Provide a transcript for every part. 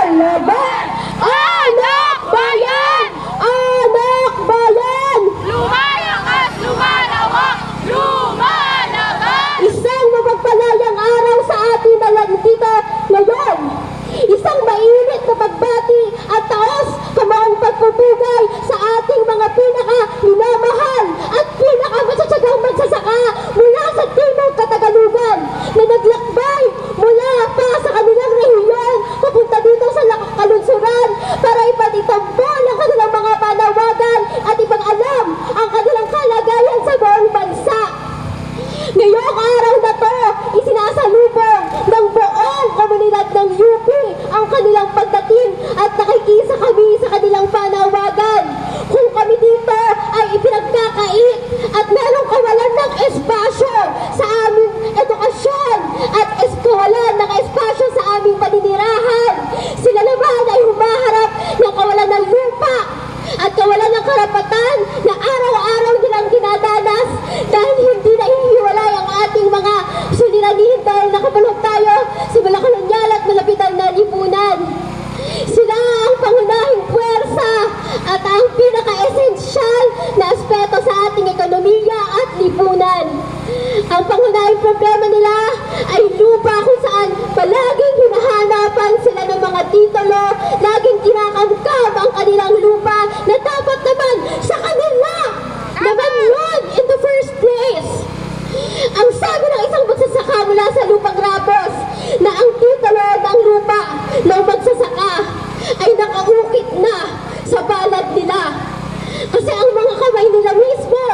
Laban! Anak bayan! Anak bayan! Lumayang at lumalawak! Lumalaban! Isang mapagpalayang araw sa ating mga dito ngayon. Isang mainit na pagbati at taos kamaong pagpupugay sa ating mga pinaka-minamahal at pinaka-matsatsagang magsasaka mula sa Timog Katagalugan na naglakbay mula pa sa kanilang rehiyon papunta dito sa kalunsuran para ipatitambol ang kanilang mga panawagan at ipag-alam ang kanilang kalagayan sa buong bansa. Ngayong araw na to, isinasalubong ng buong komunidad ng UP ang kanilang pagdating at nakikisa kami sa kanilang panawagan. Kung kami dito ay ipinagkakait at merong kawalan ng espasyo sa aming edukasyon at kawalan ng espasyo sa aming paninirahan, sila naman ay humaharap ng kawalan ng lupa at kawalan ng karapatan na araw-araw nilang dinadanas dahil hindi nahihiwalay ang ating mga suliranin dahil nakapulog tayo sa malakolonyal at malapitan na lipunan. Sila ang pangunahing puwersa at ang pinaka-esensyal na aspeto sa ating ekonomiya at lipunan. Ang pangunahing problema nila ay lupa kung saan palaging hinahanapan sila ng mga titulo, laging kinakamkam ang kanilang lupa na dapat naman sa kanila naman yun in the first place. Ang sabi ng isang magsasaka mula sa lupang Rapos na ang titulo ng lupa ng magsasaka ay nakaukit na sa balad nila. Kasi ang mga kamay nila mismo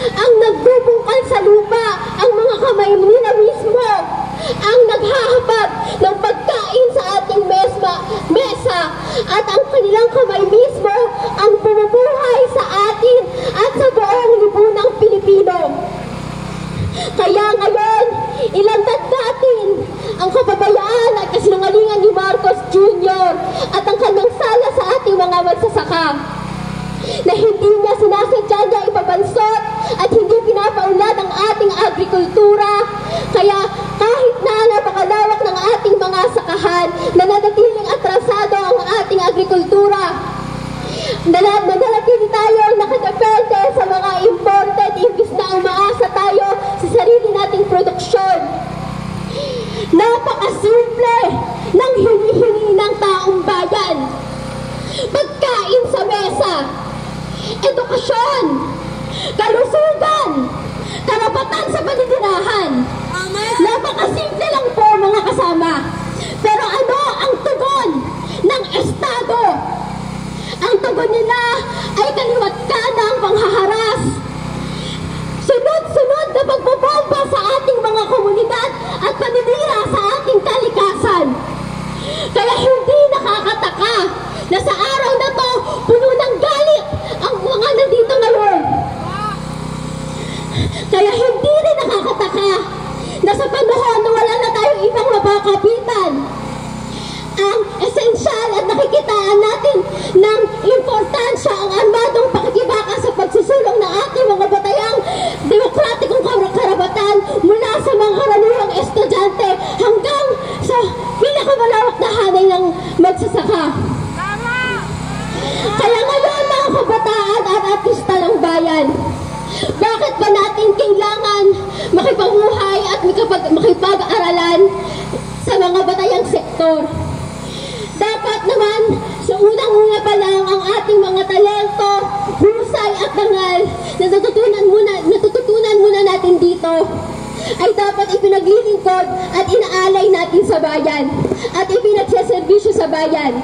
ang nagbubungkal sa lupa, ang mga kamay nila mismo ang naghahapag ng pagkain sa ating mesa at ang kanilang kamay mismo ang bumubuhay sa atin at sa buong lipunang Pilipino. Kaya ngayon, ilantad natin ang kapabayaan at kasinungalingan ni Marcos Jr. at ang kanyang sala sa ating mga magsasaka na hindi niya sinasadya niya ipabansot at hindi pinapaunlad ang ating agrikultura. Kaya kahit na napakalawak ng ating mga sakahan, nananatiling atrasado ang ating agrikultura. Nananatili tayo nakadepende sa mga imported imbis na umaasa tayo sa sarili nating produksyon. Napakasimple ng hinihingi ng taong bayan. Pagkain sa mesa, edukasyon, kalusugan, karapatan sa paninirahan. Napakasimple lang po mga kasama. Pero ano ang tugon ng Estado? Ang tugon nila ay kaliwat kanang panghaharas. Sunod-sunod na pagbobomba sa ating mga komunidad at paninira sa ating kalikasan. Kaya hindi nakakataka na sa araw na to, puno ng galit ang mga nandito ngayon. Kaya hindi rin nakakataka na sa panahon na wala na tayong ibang mapakapitan, ang esensyal at nakikitaan natin ng importansya ang armadong pakikibaka sa pagsusulong ng ating mga batayang demokratikong karapatan mula sa mga karaniwang estudyante hanggang sa pinakamalawak na hanay ng magsasaka. Kaya ngayon mga kabataan at artista ng bayan, bakit ba natin kailangan makipagbuhay at makipag-aralan sa mga batayang sektor? Dapat naman sa unang-una pa lang ang ating mga talento, husay at dangal na natututunan muna natin dito ay dapat ipinaglilingkod at inaalay natin sa bayan at ipinagsaservisyo sa bayan.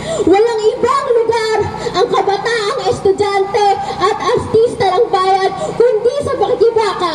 Walang ibang lugar ang kabataang estudyante at artista ng bayan kundi sa pakikibaka